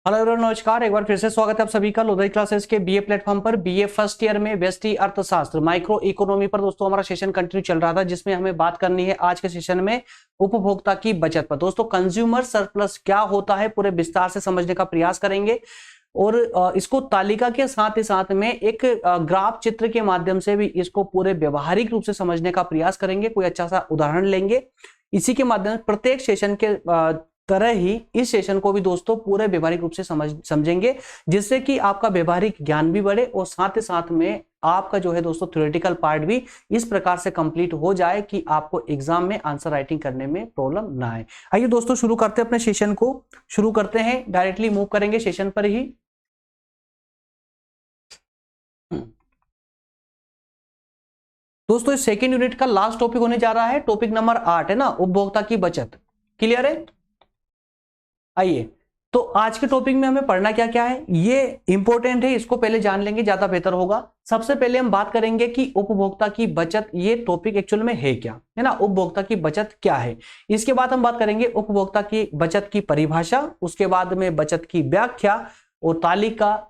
Hello everyone, नमस्कार। एक बार फिर से स्वागत है आप सभी का लोधई क्लासेस के बीए प्लेटफॉर्म पर। बीए फर्स्ट ईयर में व्यष्टि अर्थशास्त्र माइक्रो इकोनॉमी पर दोस्तों हमारा सेशन कंटिन्यू चल रहा था, जिसमें हमें बात करनी है आज के सेशन में उपभोक्ता की बचत पर। दोस्तों कंज्यूमर सरप्लस क्या होता है पूरे विस्तार से समझने का प्रयास करेंगे और इसको तालिका के साथ ही साथ में एक ग्राफ चित्र के माध्यम से भी इसको पूरे व्यवहारिक रूप से समझने का प्रयास करेंगे। कोई अच्छा सा उदाहरण लेंगे, इसी के माध्यम से प्रत्येक सेशन के तरह ही इस सेशन को भी दोस्तों पूरे व्यवहारिक रूप से समझेंगे, जिससे कि आपका व्यवहारिक ज्ञान भी बढ़े और साथ ही साथ में आपका जो है दोस्तों थ्योरेटिकल पार्ट भी इस प्रकार से कंप्लीट हो जाए कि आपको एग्जाम में आंसर राइटिंग करने में प्रॉब्लम ना आए। आइए दोस्तों शुरू करते हैं, अपने सेशन को शुरू करते हैं, डायरेक्टली मूव करेंगे सेशन पर ही। दोस्तों इस सेकेंड यूनिट का लास्ट टॉपिक होने जा रहा है, टॉपिक नंबर 8 है ना, उपभोक्ता की बचत। क्लियर है? आइए, तो आज के टॉपिक में हमें पढ़ना क्या क्या है, ये इंपॉर्टेंट है, इसको पहले जान लेंगे ज्यादा बेहतर होगा। सबसे पहले हम बात करेंगे कि उपभोक्ता की बचत ये टॉपिक एक्चुअल में है क्या, है ना, उपभोक्ता की बचत क्या है। इसके बाद हम बात करेंगे उपभोक्ता की बचत की परिभाषा, उसके बाद में बचत की व्याख्या और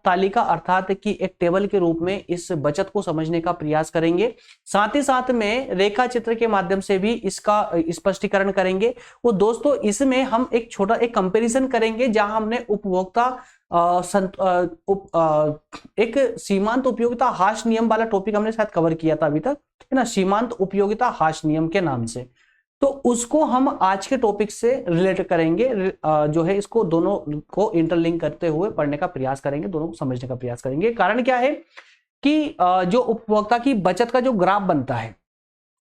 तालिका अर्थात कि एक टेबल के रूप में इस बचत को समझने का प्रयास करेंगे। साथ ही साथ में रेखा चित्र के माध्यम से भी इसका स्पष्टीकरण करेंगे। वो दोस्तों इसमें हम एक छोटा एक कंपैरिजन करेंगे, जहां हमने उपभोक्ता एक सीमांत उपयोगिता हाश नियम वाला टॉपिक हमने शायद कवर किया था अभी तक, है ना, सीमांत उपयोगिता हाश नियम के नाम से। तो उसको हम आज के टॉपिक से रिलेट करेंगे, जो है इसको दोनों को इंटरलिंक करते हुए पढ़ने का प्रयास करेंगे, दोनों को समझने का प्रयास करेंगे। कारण क्या है कि जो उपभोक्ता की बचत का जो ग्राफ बनता है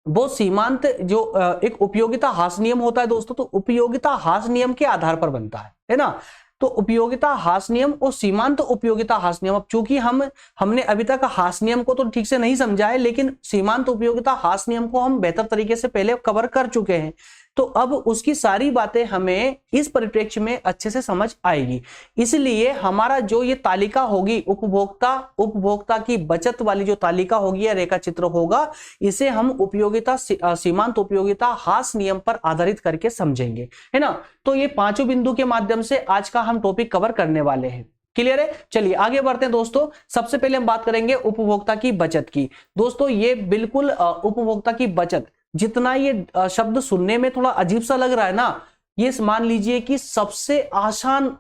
वो सीमांत जो एक उपयोगिता हास नियम होता है दोस्तों, तो उपयोगिता हास नियम के आधार पर बनता है ना। तो उपयोगिता हास नियम और सीमांत उपयोगिता हास नियम, अब चूंकि हमने अभी तक हास नियम को तो ठीक से नहीं समझा है, लेकिन सीमांत उपयोगिता हास नियम को हम बेहतर तरीके से पहले कवर कर चुके हैं, तो अब उसकी सारी बातें हमें इस परिप्रेक्ष्य में अच्छे से समझ आएगी। इसलिए हमारा जो ये तालिका होगी उपभोक्ता की बचत वाली जो तालिका होगी या रेखा चित्र होगा, इसे हम उपयोगिता सीमांत उपयोगिता हास नियम पर आधारित करके समझेंगे, है ना। तो ये पांचों बिंदु के माध्यम से आज का हम टॉपिक कवर करने वाले हैं। क्लियर है? चलिए आगे बढ़ते हैं दोस्तों। सबसे पहले हम बात करेंगे उपभोक्ता की बचत की। दोस्तों ये बिल्कुल उपभोक्ता की बचत, जितना ये शब्द सुनने में थोड़ा अजीब सा लग रहा है ना, ये मान लीजिए कि सबसे आसान,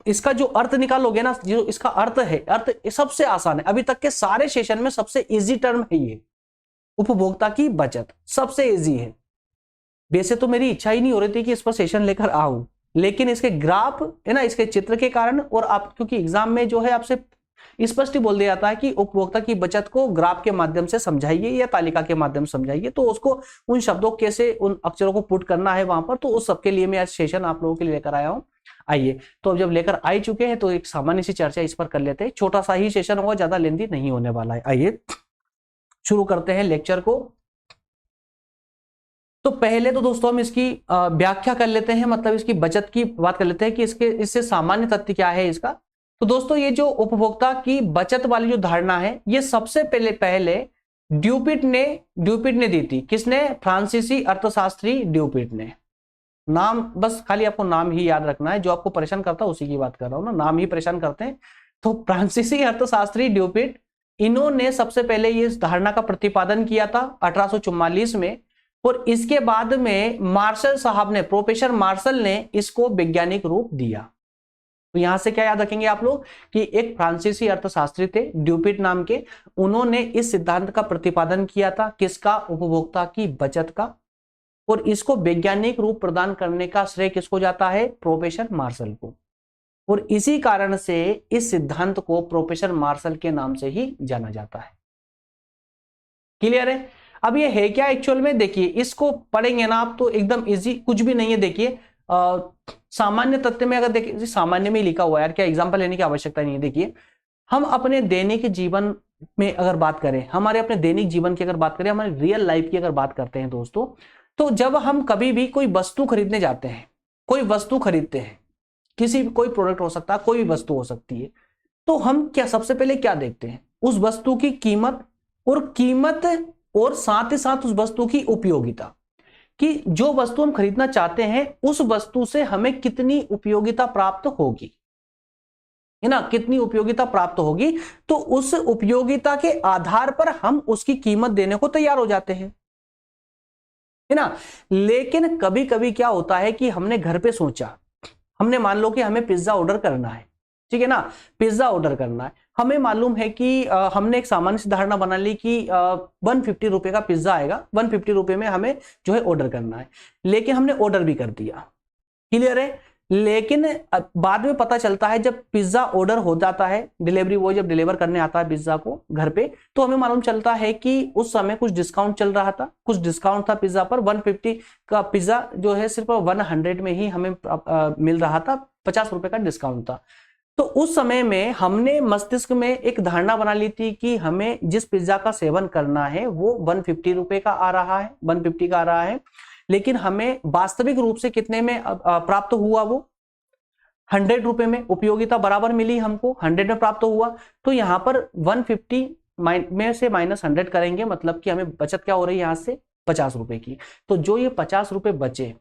इसका जो अर्थ निकालोगे ना, जो इसका अर्थ है, अर्थ सबसे आसान है। अभी तक के सारे सेशन में सबसे इजी टर्म है ये, उपभोक्ता की बचत सबसे इजी है। वैसे तो मेरी इच्छा ही नहीं हो रही थी कि इस पर सेशन लेकर आऊं, लेकिन इसके ग्राफ है ना, इसके चित्र के कारण, और आप क्योंकि एग्जाम में जो है आपसे स्पष्ट ही बोल दिया जाता है कि उपभोक्ता की बचत को ग्राफ के माध्यम से समझाइए या तालिका के माध्यम से समझाइए, तो उसको उन शब्दों कैसे उन अक्षरों को पुट करना है वहां पर, तो उस सबके लिए मैं आज सेशन आप लोगों के लिए लेकर आया हूं। आइए, तो अब जब लेकर आ चुके हैं तो एक सामान्य सी चर्चा इस पर कर लेते हैं। छोटा सा ही सेशन होगा, ज्यादा लेंथी नहीं होने वाला है। आइए शुरू करते हैं लेक्चर को। तो पहले तो दोस्तों हम इसकी व्याख्या कर लेते हैं, मतलब इसकी बचत की बात कर लेते हैं कि इससे सामान्य तथ्य क्या है इसका। तो दोस्तों ये जो उपभोक्ता की बचत वाली जो धारणा है, ये सबसे पहले ड्यूपिट ने दी थी। किसने? फ्रांसीसी अर्थशास्त्री ड्यूपिट ने। नाम बस खाली आपको नाम ही याद रखना है, जो आपको परेशान करता है उसी की बात कर रहा हूं ना, नाम ही परेशान करते हैं। तो फ्रांसीसी अर्थशास्त्री ड्यूपिट, इन्होंने सबसे पहले ये धारणा का प्रतिपादन किया था 1844 में, और इसके बाद में मार्शल साहब ने, प्रोफेसर मार्शल ने इसको वैज्ञानिक रूप दिया। तो यहां से क्या याद रखेंगे आप लोग कि एक फ्रांसीसी अर्थशास्त्री थे ड्यूपिट नाम के, उन्होंने इस सिद्धांत का प्रतिपादन किया था। किसका? उपभोक्ता की बचत का। और इसको वैज्ञानिक रूप प्रदान करने का श्रेय किसको जाता है? प्रोफेसर मार्शल को। और इसी कारण से इस सिद्धांत को प्रोफेसर मार्शल के नाम से ही जाना जाता है। क्लियर है? अब ये है क्या एक्चुअल में, देखिए इसको पढ़ेंगे ना आप तो एकदम इजी, कुछ भी नहीं है। देखिए सामान्य तथ्य में अगर देखिए, सामान्य में लिखा हुआ है यार, क्या एग्जांपल लेने की आवश्यकता नहीं है। देखिए हम अपने दैनिक जीवन में अगर बात करें, हमारे अपने दैनिक जीवन की अगर बात करें, हमारे रियल लाइफ की अगर बात करते हैं दोस्तों, तो जब हम कभी भी कोई वस्तु खरीदने जाते हैं, कोई वस्तु खरीदते हैं, किसी कोई प्रोडक्ट हो सकता है, कोई भी वस्तु हो सकती है, तो हम क्या सबसे पहले क्या देखते हैं? उस वस्तु की कीमत, और साथ ही साथ उस वस्तु की उपयोगिता, कि जो वस्तु हम खरीदना चाहते हैं उस वस्तु से हमें कितनी उपयोगिता प्राप्त होगी। है ना, कितनी उपयोगिता प्राप्त होगी, तो उस उपयोगिता के आधार पर हम उसकी कीमत देने को तैयार हो जाते हैं, है ना। लेकिन कभी कभी क्या होता है कि हमने घर पे सोचा, हमने मान लो कि हमें पिज्जा ऑर्डर करना है, ठीक है ना, पिज्जा ऑर्डर करना है, हमें मालूम है कि हमने एक सामान्य सी धारणा बना ली कि 150 रुपए का पिज्जा आएगा, 150 रुपए में हमें जो है ऑर्डर करना है, लेकिन हमने ऑर्डर भी कर दिया, क्लियर है। लेकिन बाद में पता चलता है जब पिज्जा ऑर्डर हो जाता है, डिलीवरी बॉय जब डिलीवर करने आता है पिज्जा को घर पे, तो हमें मालूम चलता है कि उस समय कुछ डिस्काउंट चल रहा था, कुछ डिस्काउंट था पिज्जा पर, 150 का पिज्जा जो है सिर्फ 100 में ही हमें मिल रहा था, 50 रुपए का डिस्काउंट था। तो उस समय में हमने मस्तिष्क में एक धारणा बना ली थी कि हमें जिस पिज्जा का सेवन करना है वो 150 रुपए का आ रहा है, 150 का आ रहा है, लेकिन हमें वास्तविक रूप से कितने में प्राप्त हुआ, वो 100 रुपए में उपयोगिता बराबर मिली हमको, 100 में प्राप्त हुआ। तो यहां पर 150 में से -100 करेंगे, मतलब कि हमें बचत क्या हो रही है यहां से, 50 रुपए की। तो जो ये 50 रुपए बचे,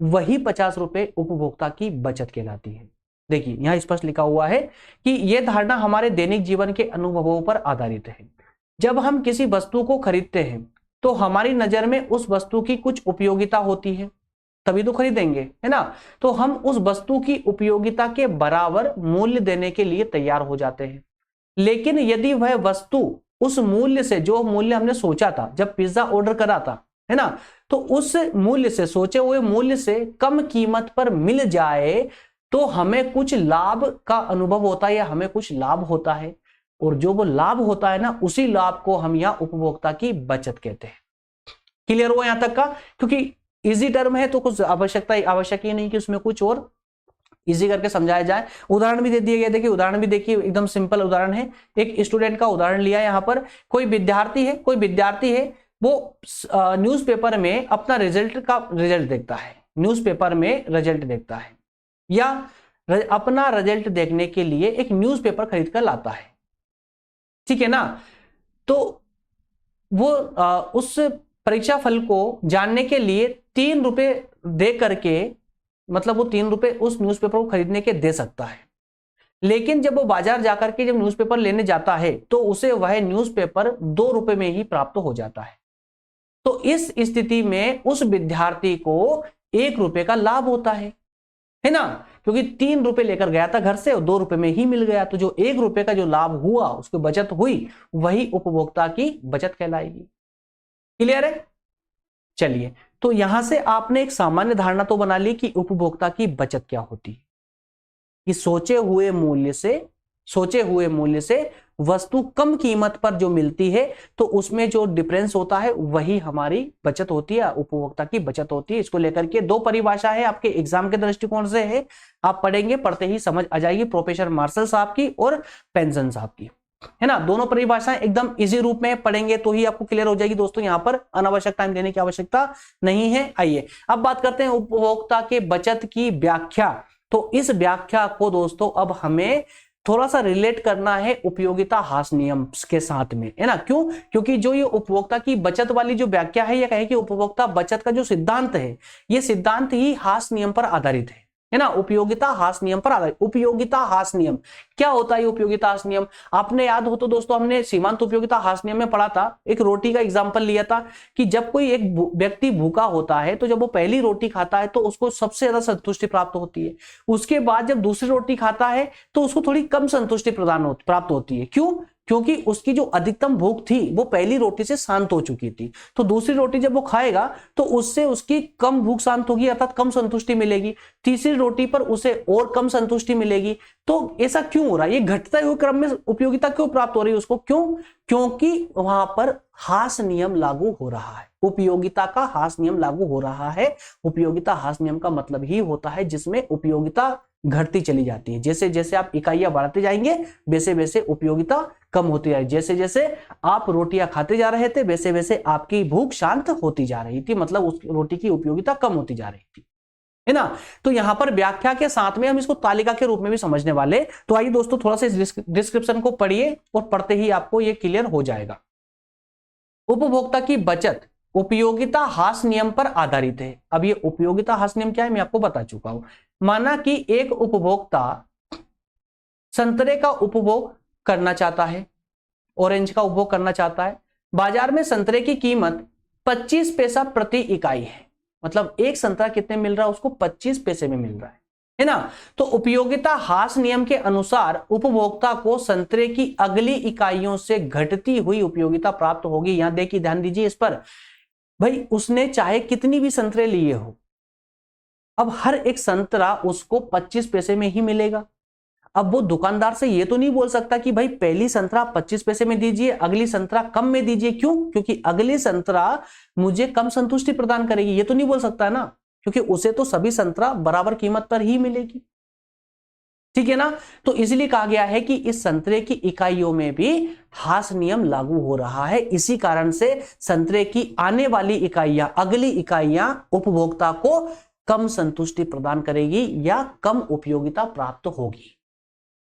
वही 50 रुपए उपभोक्ता की बचत कहलाती है। देखिए यहां स्पष्ट लिखा हुआ है कि यह धारणा हमारे दैनिक जीवन के अनुभवों पर आधारित है। जब हम किसी वस्तु को खरीदते हैं तो हमारी नजर में उस वस्तु की कुछ उपयोगिता होती है, तभी तो खरीदेंगे, है ना। तो हम उस वस्तु की उपयोगिता के बराबर मूल्य देने के लिए तैयार हो जाते हैं। लेकिन यदि वह वस्तु उस मूल्य से, जो मूल्य हमने सोचा था जब पिज्जा ऑर्डर करा था, है ना, तो उस मूल्य से, सोचे हुए मूल्य से कम कीमत पर मिल जाए तो हमें कुछ लाभ का अनुभव होता है, या हमें कुछ लाभ होता है। और जो वो लाभ होता है ना, उसी लाभ को हम यहां उपभोक्ता की बचत कहते हैं। क्लियर हुआ यहां तक का? क्योंकि इजी टर्म है तो कुछ आवश्यक ही नहीं कि उसमें कुछ और इजी करके समझाया जाए। उदाहरण भी दे दिए गए, देखिए उदाहरण भी देखिए, एकदम सिंपल उदाहरण है। एक स्टूडेंट का उदाहरण लिया यहां पर, कोई विद्यार्थी है, वो न्यूज़पेपर में अपना रिजल्ट देखता है, न्यूज़पेपर में रिजल्ट देखता है, या अपना रिजल्ट देखने के लिए एक न्यूज़पेपर खरीद कर लाता है, ठीक है ना। तो वो उस परीक्षा फल को जानने के लिए 3 रुपए दे करके, मतलब वो 3 रुपए उस न्यूज़पेपर को खरीदने के दे सकता है। लेकिन जब वो बाजार जाकर के जब न्यूज़पेपर लेने जाता है तो उसे वह न्यूज़पेपर 2 रुपए में ही प्राप्त हो जाता है। तो इस स्थिति में उस विद्यार्थी को 1 रुपए का लाभ होता है ना, क्योंकि 3 रुपए लेकर गया था घर से और 2 रुपए में ही मिल गया। तो जो 1 रुपए का जो लाभ हुआ, उसकी बचत हुई, वही उपभोक्ता की बचत कहलाएगी। क्लियर है? चलिए, तो यहां से आपने एक सामान्य धारणा तो बना ली कि उपभोक्ता की बचत क्या होती है, कि सोचे हुए मूल्य से वस्तु कम कीमत पर जो मिलती है तो उसमें जो डिफरेंस होता है वही हमारी बचत होती है, उपभोक्ता की बचत होती है। इसको लेकर के 2 परिभाषा है, आपके एग्जाम के दृष्टिकोण से है, आप पढ़ेंगे, पढ़ते ही समझ आ जाएगी, प्रोफेसर मार्शल साहब की और पेंजन साहब की, है ना। दोनों परिभाषाएं एकदम इजी रूप में पढ़ेंगे तो ही आपको क्लियर हो जाएगी दोस्तों, यहां पर अनावश्यक टाइम देने की आवश्यकता नहीं है। आइए अब बात करते हैं उपभोक्ता के बचत की व्याख्या। तो इस व्याख्या को दोस्तों अब हमें थोड़ा सा रिलेट करना है उपयोगिता ह्रास नियम के साथ में, है ना। क्यों? क्योंकि जो ये उपभोक्ता की बचत वाली जो व्याख्या है, ये कहे कि उपभोक्ता बचत का जो सिद्धांत है, ये सिद्धांत ही ह्रास नियम पर आधारित है ना, उपयोगिता ह्रास नियम पर आधारित। उपयोगिता ह्रास नियम क्या होता है? उपयोगिता ह्रास नियम आपने याद हो तो दोस्तों, हमने सीमांत उपयोगिता ह्रास नियम में पढ़ा था, एक रोटी का एग्जांपल लिया था कि जब कोई एक व्यक्ति भूखा होता है तो जब वो पहली रोटी खाता है तो उसको सबसे ज्यादा संतुष्टि प्राप्त होती है। उसके बाद जब दूसरी रोटी खाता है तो उसको थोड़ी कम संतुष्टि प्राप्त होती है। क्यों? क्योंकि उसकी जो अधिकतम भूख थी वो पहली रोटी से शांत हो चुकी थी। तो दूसरी रोटी जब वो खाएगा तो उससे उसकी कम भूख शांत होगी, अर्थात कम संतुष्टि मिलेगी। तीसरी रोटी पर उसे और कम संतुष्टि मिलेगी। तो ऐसा क्यों हो रहा है? ये घटते हुए क्रम में उपयोगिता क्यों प्राप्त हो रही है उसको? क्यों? क्योंकि वहां पर ह्रास नियम लागू हो रहा है, उपयोगिता का ह्रास नियम लागू हो रहा है। उपयोगिता ह्रास नियम का मतलब ही होता है जिसमें उपयोगिता घटती चली जाती है। जैसे जैसे आप इकाइयां बढ़ाते जाएंगे वैसे वैसे उपयोगिता कम होती जाएगी। जैसे जैसे आप रोटियां खाते जा रहे थे वैसे वैसे आपकी भूख शांत होती जा रही थी, मतलब उस रोटी की उपयोगिता कम होती जा रही थी, है ना। तो यहां पर व्याख्या के साथ में हम इसको तालिका के रूप में भी समझने वाले। तो आइए दोस्तों थोड़ा सा इस डिस्क्रिप्शन को पढ़िए और पढ़ते ही आपको ये क्लियर हो जाएगा। उपभोक्ता की बचत उपयोगिता ह्रास नियम पर आधारित है। अब ये उपयोगिता ह्रास नियम क्या है मैं आपको बता चुका हूं। माना कि एक उपभोक्ता संतरे का उपभोग करना चाहता है, ऑरेंज का उपभोग करना चाहता है। बाजार में संतरे की कीमत 25 पैसा प्रति इकाई है, मतलब एक संतरा कितने मिल रहा है उसको, 25 पैसे में मिल रहा है ना। तो उपयोगिता ह्रास नियम के अनुसार उपभोक्ता को संतरे की अगली इकाइयों से घटती हुई उपयोगिता प्राप्त होगी। यहां देखिए, ध्यान दीजिए इस पर, भाई उसने चाहे कितनी भी संतरे लिए हो, अब हर एक संतरा उसको 25 पैसे में ही मिलेगा। अब वो दुकानदार से ये तो नहीं बोल सकता कि भाई पहली संतरा 25 पैसे में दीजिए, अगली संतरा कम में दीजिए। क्यों? क्योंकि अगली संतरा मुझे कम संतुष्टि प्रदान करेगी, ये तो नहीं बोल सकता ना, क्योंकि उसे तो सभी संतरा बराबर कीमत पर ही मिलेगी, ठीक है ना। तो इसलिए कहा गया है कि इस संतरे की इकाइयों में भी ह्रास नियम लागू हो रहा है। इसी कारण से संतरे की आने वाली इकाइयां, अगली इकाइयां उपभोक्ता को कम संतुष्टि प्रदान करेगी या कम उपयोगिता प्राप्त होगी।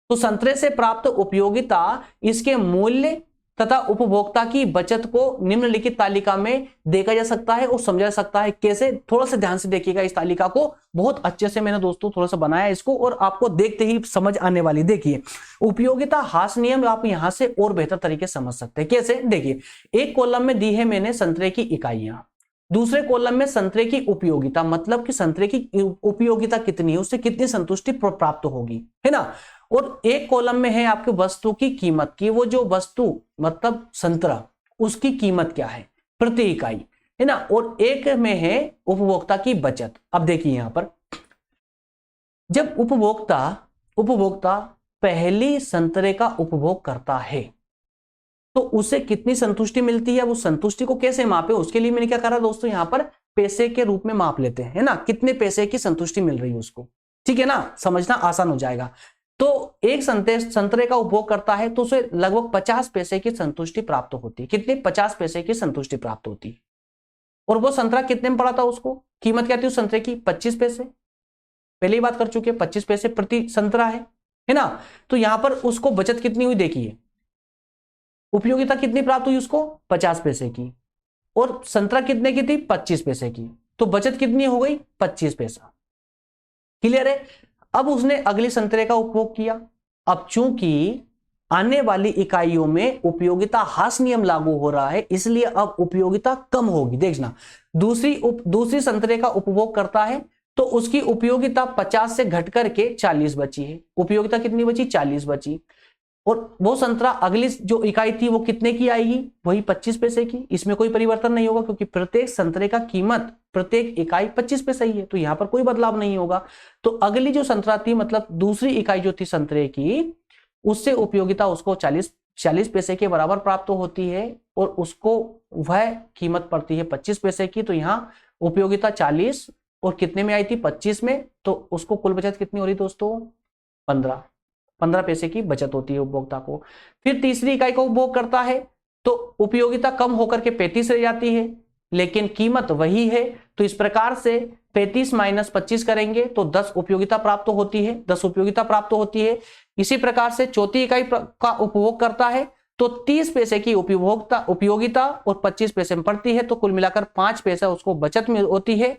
तो संतरे से प्राप्त उपयोगिता, इसके मूल्य तथा उपभोक्ता की बचत को निम्नलिखित तालिका में देखा जा सकता है और समझा जा सकता है। कैसे? थोड़ा सा ध्यान से देखिएगा इस तालिका को, बहुत अच्छे से मैंने दोस्तों थोड़ा सा बनाया इसको और आपको देखते ही समझ आने वाली। देखिए, उपयोगिता ह्रास नियम आप यहां से और बेहतर तरीके से समझ सकते हैं। कैसे? देखिए, एक कॉलम में दी है मैंने संतरे की इकाइयां, दूसरे कॉलम में संतरे की उपयोगिता, मतलब कि संतरे की उपयोगिता कितनी है, उससे कितनी संतुष्टि प्राप्त होगी, है ना। और एक कॉलम में है आपके वस्तु की कीमत की, वो जो वस्तु मतलब संतरा, उसकी कीमत क्या है प्रति इकाई, है ना। और एक में है उपभोक्ता की बचत। अब देखिए यहां पर, जब उपभोक्ता पहली संतरे का उपभोग करता है तो उसे कितनी संतुष्टि मिलती है, वो संतुष्टि को कैसे मापे, उसके लिए मैंने क्या करा दोस्तों, यहां पर पैसे के रूप में माप लेते हैं, है ना, कितने पैसे की संतुष्टि मिल रही है उसको, ठीक है ना, समझना आसान हो जाएगा। तो एक संतरे का उपभोग करता है तो उसे लगभग 50 पैसे की संतुष्टि प्राप्त होती है। कितनी? 50 पैसे की संतुष्टि प्राप्त होती है। और वो संतरा कितने में पड़ा था, उसको कीमत क्या थी उस संतरे की, 25 पैसे। पहले ही बात कर चुके हैं, 25 पैसे प्रति संतरा है ना। तो यहां पर उसको बचत कितनी हुई, देखिए उपयोगिता कितनी प्राप्त हुई उसको, 50 पैसे की, और संतरा कितने की थी, 25 पैसे की, तो बचत कितनी हो गई, 25 पैसा। क्लियर है? अब उसने अगली संतरे का उपभोग किया। अब चूंकि आने वाली इकाइयों में उपयोगिता ह्रास नियम लागू हो रहा है, इसलिए अब उपयोगिता कम होगी। देखना, दूसरी संतरे का उपभोग करता है तो उसकी उपयोगिता 50 से घट करके 40 बची है। उपयोगिता कितनी बची, 40 बची। और वो संतरा अगली जो इकाई थी वो कितने की आएगी, वही 25 पैसे की। इसमें कोई परिवर्तन नहीं होगा क्योंकि प्रत्येक संतरे का कीमत प्रत्येक इकाई 25 पैसे ही है, तो यहां पर कोई बदलाव नहीं होगा। तो अगली जो संतरा थी, मतलब दूसरी इकाई जो थी संतरे की, उससे उपयोगिता उसको 40 पैसे के बराबर प्राप्त होती है और उसको वह कीमत पड़ती है 25 पैसे की। तो यहाँ उपयोगिता 40 और कितने में आई थी, 25 में, तो उसको कुल बचत कितनी हो रही दोस्तों, 15 पैसे की बचत होती है उपभोक्ता को। फिर तीसरी इकाई का उपभोग करता है तो उपयोगिता कम होकर के 35 रह जाती है, लेकिन कीमत वही है। तो इस प्रकार से 35 माइनस 25 करेंगे तो 10 उपयोगिता प्राप्त होती है, 10 उपयोगिता प्राप्त होती है। इसी प्रकार से चौथी इकाई का उपभोग करता है तो 30 पैसे की उपयोगिता और 25 पैसे में पड़ती है, तो कुल मिलाकर 5 पैसा उसको बचत में होती है।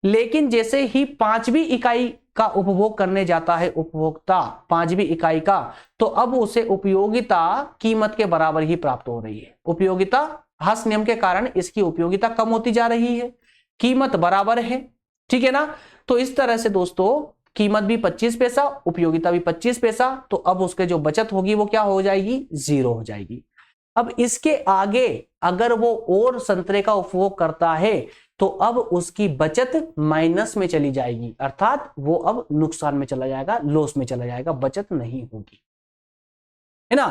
लेकिन जैसे ही पांचवी इकाई का उपभोग करने जाता है उपभोक्ता, पांचवी इकाई का, तो अब उसे उपयोगिता कीमत के बराबर ही प्राप्त हो रही है। उपयोगिता ह्रास नियम के कारण इसकी उपयोगिता कम होती जा रही है, कीमत बराबर है, ठीक है ना। तो इस तरह से दोस्तों कीमत भी 25 पैसा, उपयोगिता भी 25 पैसा, तो अब उसके जो बचत होगी वो क्या हो जाएगी, 0 हो जाएगी। अब इसके आगे अगर वो और संतरे का उपभोग करता है तो अब उसकी बचत माइनस में चली जाएगी, अर्थात वो अब नुकसान में चला जाएगा, लॉस में चला जाएगा, बचत नहीं होगी, है ना।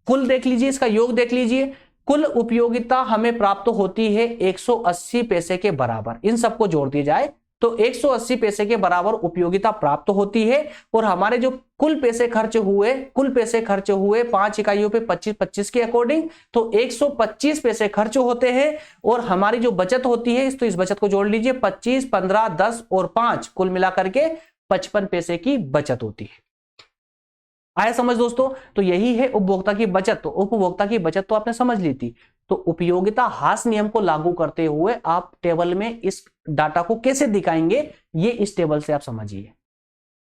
कुल देख लीजिए, इसका योग देख लीजिए, कुल उपयोगिता हमें प्राप्त होती है 180 पैसे के बराबर। इन सबको जोड़ दिया जाए तो 180 पैसे के बराबर उपयोगिता प्राप्त होती है। और हमारे जो कुल पैसे खर्च हुए 5 इकाइयों पे 25-25 के अकॉर्डिंग, तो 125 पैसे खर्च होते हैं। और हमारी जो बचत होती है, तो इस बचत को जोड़ लीजिए, 25, 15, 10 और 5 कुल मिलाकर के 55 पैसे की बचत होती है। आया समझ दोस्तों? तो यही है उपभोक्ता की बचत। तो उपभोक्ता की बचत तो आपने समझ ली थी। तो उपयोगिता ह्रास नियम को लागू करते हुए आप टेबल में इस डाटा को कैसे दिखाएंगे, ये इस टेबल से आप समझिए।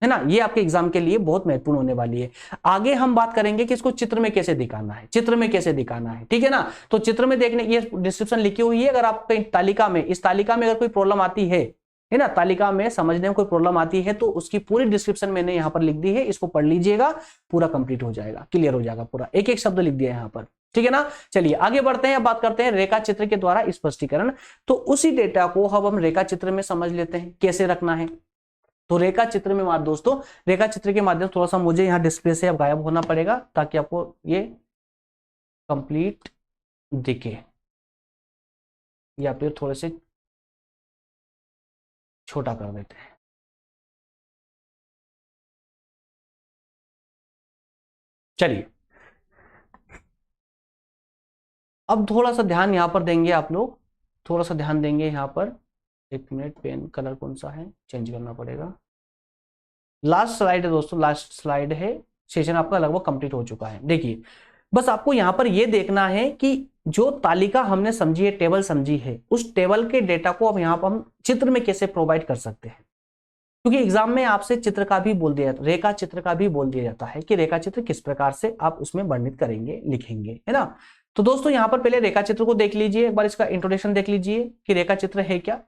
है ना। ये आपके एग्जाम के लिए बहुत महत्वपूर्ण होने वाली है। आगे हम बात करेंगे कि इसको चित्र में कैसे दिखाना है, चित्र में कैसे दिखाना है, ठीक है ना। तो चित्र में देखने ये डिस्क्रिप्शन लिखी हुई है, अगर आप कहीं तालिका में, इस तालिका में अगर कोई प्रॉब्लम आती है ना, तालिका में समझने में कोई प्रॉब्लम आती है तो उसकी पूरी डिस्क्रिप्शन मैंने यहाँ पर लिख दी है, इसको पढ़ लीजिएगा, पूरा कंप्लीट हो जाएगा, क्लियर हो जाएगा पूरा, एक एक शब्द लिख दिया यहाँ पर, ठीक है ना। चलिए आगे बढ़ते हैं, अब बात करते हैं रेखा चित्र के द्वारा स्पष्टीकरण। तो उसी डेटा को अब हम रेखा चित्र में समझ लेते हैं कैसे रखना है। तो रेखा चित्र में दोस्तों, रेखा चित्र के माध्यम थोड़ा सा मुझे यहाँ डिस्प्ले से अब गायब होना पड़ेगा ताकि आपको ये कंप्लीट दिखे, या फिर थोड़े से छोटा कर देते हैं। चलिए अब थोड़ा सा ध्यान यहां पर देंगे आप लोग, थोड़ा सा ध्यान देंगे यहाँ पर। एक मिनट, पेन कलर कौन सा है चेंज करना पड़ेगा। लास्ट स्लाइड है दोस्तों, लास्ट स्लाइड है, सेशन आपका लगभग कंप्लीट हो चुका है। देखिए बस आपको यहां पर यह देखना है कि जो तालिका हमने समझी है, टेबल समझी है, उस टेबल के डेटा को अब यहां पर हम चित्र में कैसे प्रोवाइड कर सकते हैं। क्योंकि एग्जाम में आपसे चित्र का भी बोल दिया, रेखा चित्र का भी बोल दिया जाता है कि रेखा चित्र किस प्रकार से आप उसमें वर्णित करेंगे, लिखेंगे, है ना। तो दोस्तों यहां पर पहले रेखा चित्र को देख लीजिए, एक बार इसका इंट्रोडक्शन देख लीजिए कि रेखा चित्र है क्या।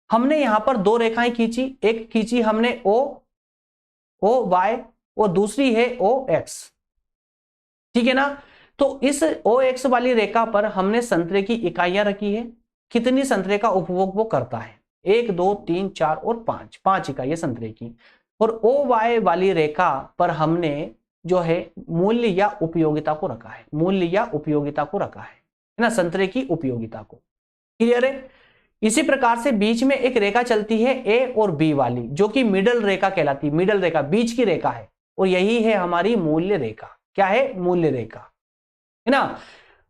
हमने यहां पर दो रेखाएं खींची, एक खींची हमने ओ वाई और दूसरी है ओ एक्स, ठीक है ना। तो इस ओ एक्स वाली रेखा पर हमने संतरे की इकाइयां रखी है, कितनी संतरे का उपभोग वो करता है, 1 2 3 4 और 5 इकाइयां संतरे की। और ओ वाई वाली रेखा पर हमने जो है मूल्य या उपयोगिता को रखा है, मूल्य या उपयोगिता को रखा है ना, संतरे की उपयोगिता को, क्लियर है। इसी प्रकार से बीच में एक रेखा चलती है ए और बी वाली, जो कि मिडल रेखा कहलाती है, मिडल रेखा बीच की रेखा है, और यही है हमारी मूल्य रेखा। क्या है? मूल्य रेखा, है ना।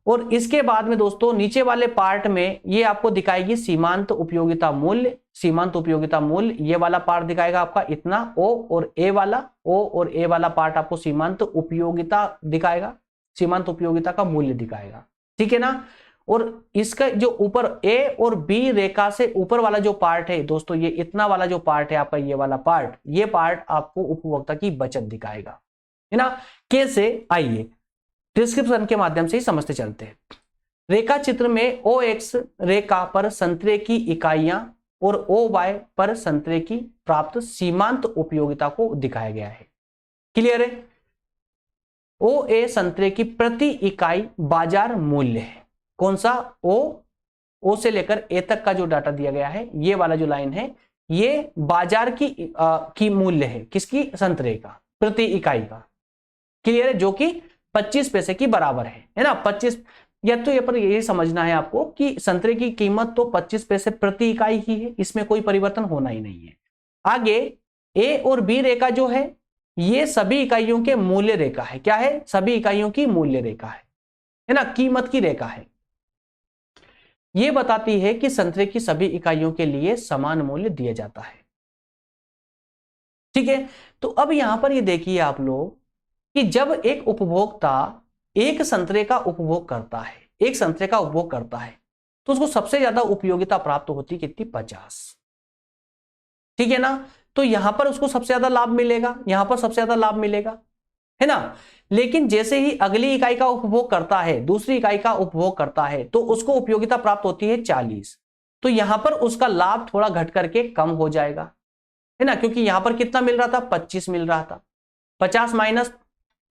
और इसके बाद में दोस्तों नीचे वाले पार्ट में ये आपको दिखाएगी सीमांत उपयोगिता मूल्य, सीमांत उपयोगिता मूल्य, ये वाला पार्ट दिखाएगा आपका इतना ओ और ए वाला पार्ट आपको सीमांत उपयोगिता दिखाएगा, सीमांत उपयोगिता का मूल्य दिखाएगा, ठीक है ना। और इसका जो ऊपर ए और बी रेखा से ऊपर वाला जो पार्ट है दोस्तों, ये इतना वाला जो पार्ट है आपका, ये वाला पार्ट, ये पार्ट आपको उपभोक्ता की बचत दिखाएगा, है ना। कैसे, आइए डिस्क्रिप्शन के माध्यम से ही समझते चलते हैं। रेखा चित्र में ओ एक्स रेखा पर संतरे की इकाइयां और ओ वाई पर संतरे की प्राप्त सीमांत उपयोगिता को दिखाया गया है, क्लियर है। ओ ए संतरे की प्रति इकाई बाजार मूल्य है, कौन सा? ओ से लेकर ए तक का जो डाटा दिया गया है, ये वाला जो लाइन है, ये बाजार की मूल्य है, किसकी? संतरे का, प्रति इकाई का, क्लियर है, जो कि 25 पैसे की बराबर है ना। 25, या तो ये पर यही समझना है आपको कि संतरे की कीमत तो 25 पैसे प्रति इकाई ही है, इसमें कोई परिवर्तन होना ही नहीं है। आगे ए और बी रेखा जो है, ये सभी इकाइयों के मूल्य रेखा है। क्या है? सभी इकाइयों की मूल्य रेखा है ना, कीमत की रेखा है। ये बताती है कि संतरे की सभी इकाइयों के लिए समान मूल्य दिया जाता है, ठीक है। तो अब यहां पर ये देखिए आप लोग कि जब एक उपभोक्ता एक संतरे का उपभोग करता है, एक संतरे का उपभोग करता है, तो उसको सबसे ज्यादा उपयोगिता प्राप्त होती कितनी? 50, ठीक है ना। तो यहां पर उसको सबसे ज्यादा लाभ मिलेगा, यहां पर सबसे ज्यादा लाभ मिलेगा, है ना। लेकिन जैसे ही अगली इकाई का उपभोग करता है, दूसरी इकाई का उपभोग करता है, तो उसको उपयोगिता प्राप्त होती है 40। तो यहां पर उसका लाभ थोड़ा घट करके कम हो जाएगा, है ना, क्योंकि यहां पर कितना मिल रहा था? 25 मिल रहा था। 50 माइनस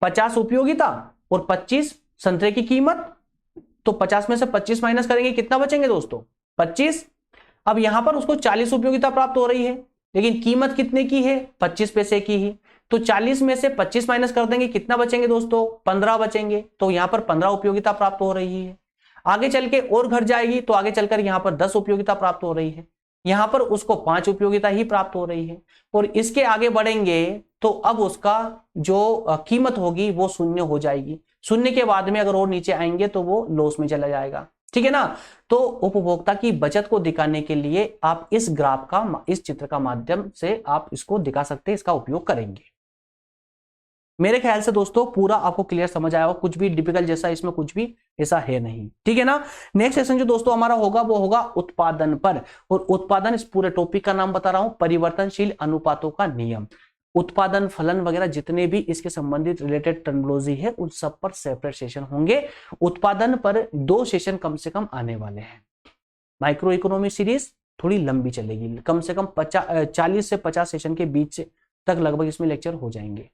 50 उपयोगिता और 25 संतरे की कीमत, तो 50 में से 25 माइनस करेंगे, कितना बचेंगे दोस्तों? 25। अब यहां पर उसको 40 उपयोगिता प्राप्त हो रही है, लेकिन कीमत कितने की है? 25 पैसे की ही। तो 40 में से 25 माइनस कर देंगे, कितना बचेंगे दोस्तों? 15 बचेंगे। तो यहां पर 15 उपयोगिता प्राप्त हो रही है। आगे चल के और घट जाएगी, तो आगे चलकर यहां पर 10 उपयोगिता प्राप्त हो रही है, यहां पर उसको 5 उपयोगिता ही प्राप्त हो रही है। और इसके आगे बढ़ेंगे तो अब उसका जो कीमत होगी वो शून्य हो जाएगी। शून्य के बाद में अगर और नीचे आएंगे तो वो लॉस में चला जाएगा, ठीक है ना। तो उपभोक्ता की बचत को दिखाने के लिए आप इस ग्राफ का, इस चित्र का माध्यम से आप इसको दिखा सकते हैं, इसका उपयोग करेंगे। मेरे ख्याल से दोस्तों पूरा आपको क्लियर समझ आया होगा, कुछ भी डिफिकल्ट जैसा इसमें कुछ भी ऐसा है नहीं, ठीक है ना। नेक्स्ट सेशन जो दोस्तों हमारा होगा वो होगा उत्पादन पर, और उत्पादन, इस पूरे टॉपिक का नाम बता रहा हूं, परिवर्तनशील अनुपातों का नियम। उत्पादन, फलन वगैरह जितने भी इसके संबंधित रिलेटेड टर्मिनोलॉजी है उन सब पर सेपरेट सेशन होंगे। उत्पादन पर 2 सेशन कम से कम आने वाले हैं। माइक्रो इकोनॉमी सीरीज थोड़ी लंबी चलेगी, कम से कम 40 से 50 सेशन के बीच तक लगभग इसमें लेक्चर हो जाएंगे।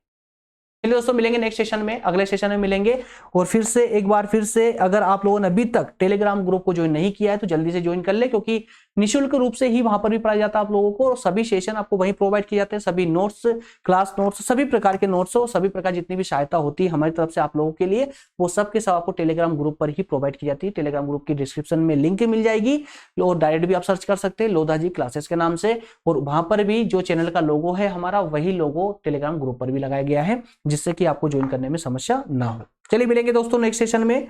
चलिए दोस्तों, मिलेंगे नेक्स्ट सेशन में, अगले सेशन में मिलेंगे। और फिर से एक बार फिर से, अगर आप लोगों ने अभी तक टेलीग्राम ग्रुप को ज्वाइन नहीं किया है तो जल्दी से ज्वाइन कर ले, क्योंकि निःशुल्क रूप से ही वहां पर भी पढ़ाया जाता है आप लोगों को, और सभी सेशन आपको वहीं प्रोवाइड किए जाते हैं। सभी नोट्स, क्लास नोट्स, सभी प्रकार के नोट्स हो, सभी प्रकार जितनी भी सहायता होती है हमारी तरफ से आप लोगों के लिए, वो सब के सब आपको टेलीग्राम ग्रुप पर ही प्रोवाइड की जाती है। टेलीग्राम ग्रुप की डिस्क्रिप्शन में लिंक मिल जाएगी, और डायरेक्ट भी आप सर्च कर सकते हैं लोधा जी क्लासेस के नाम से। और वहां पर भी जो चैनल का लोगो है हमारा, वही लोगो टेलीग्राम ग्रुप पर भी लगाया गया है, जिससे कि आपको ज्वाइन करने में समस्या ना हो। चलिए मिलेंगे दोस्तों नेक्स्ट सेशन में,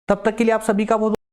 तब तक के लिए आप सभी का बहुत